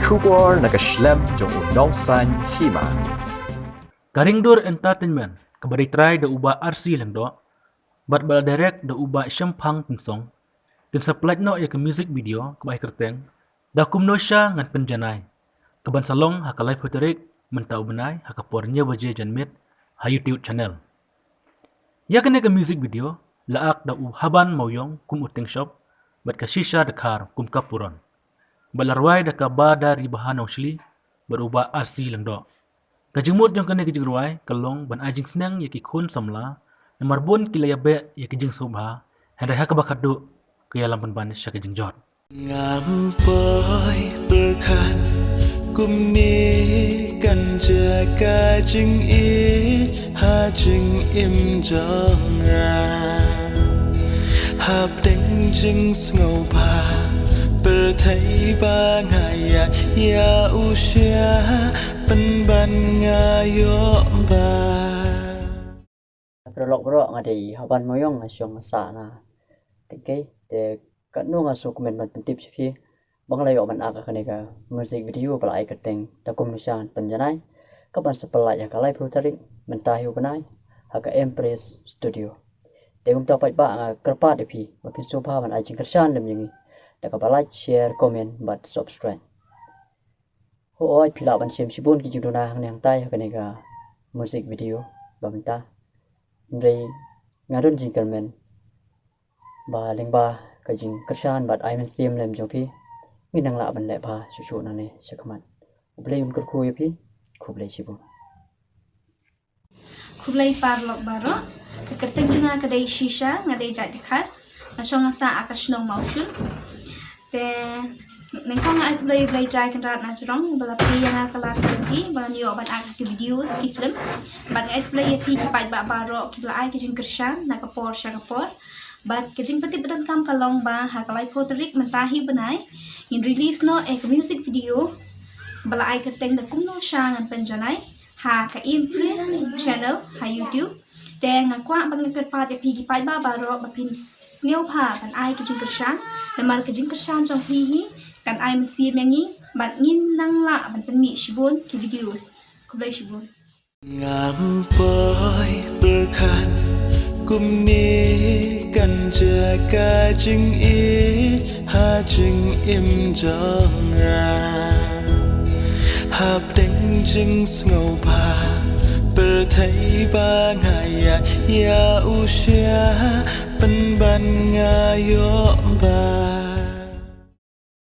Kubor nakaslem jong unongsan hima. Karingdur Entertainment kabari try da uba RC lang do. Bat bala direct da uba Shampang Pinsong. Kin supply no ya ke music video kabay kerteng. Da kumno siya ngan penjanay. Kaban salong hakalay fotorik mentau benay hakapornya baje janmit ha YouTube channel. Ya kene ke music video laak da haban mauyong kum uteng shop bat ka shisha dakar kum kapuron. Balarway da ka bada ribahanong shli beruba RC lang do. Kajimut jong kene kajigruay kalong ban ajing senang ya ki khun samla namarbon kilayabe ya ki jing sobha henry hakabakadu kaya lampan ban sya ki jing jot. Ngampoi berkan kumni kan jaga jing i ha jing im jonga hab deng jing sngopa berthai ba ngaya ya usya penban ngayo ba Prolog ngadi haban moyong asyong sana tikai te kanu ngaso komen ban pentip sih bang layo man aga kaneka music video pala ai keteng da komisan penjanai kaban sepelak ya kalai putarik mentahiu benai haka Empress Studio tegum tapai ba kerpa depi mapin soba man ajing kersan dem yangi da ka like share comment but subscribe ho oi pila ban sem sibun ki juduna hang yang tai kaneka music video bamta Mrei ngadon jingkermen ba lengba kajing kersan bat ai men sim lem jopi nginang la ban le ba susu nane sakmat ublei un kurku yapi kublei sibu Kublai parlok baro kerteng junga kadai shisha ngadai jat dikhar asong asa akashnong maushun te nengkong ai kublai dry kan rat najrong bala pi yang akalat kanti bala niyo ban ak ki videos ki film ban ai kublai yapi ki pai ba baro ki bala ai kajing kersan nakapor syakapor bat kajing pati betan kam kalong ba hakalai fotorik mentahi benai in release no ek music video bala ai kerteng da kumno syangan penjanai ha ka Empress channel ha YouTube te ngakwa bang kerpat ya pigi pai ba baro bapin sneu pha kan ai kajing kersan da mar kajing kersan jong hi kan ai mesi mengi bat ngin nang la ban penmi shibun ki videos kublai shibun Ngampoi berkan kumni kan jaga jing i ha jing im jonga hab deng jing sngopa berthai ba ngaya ya usya penban ngayo ba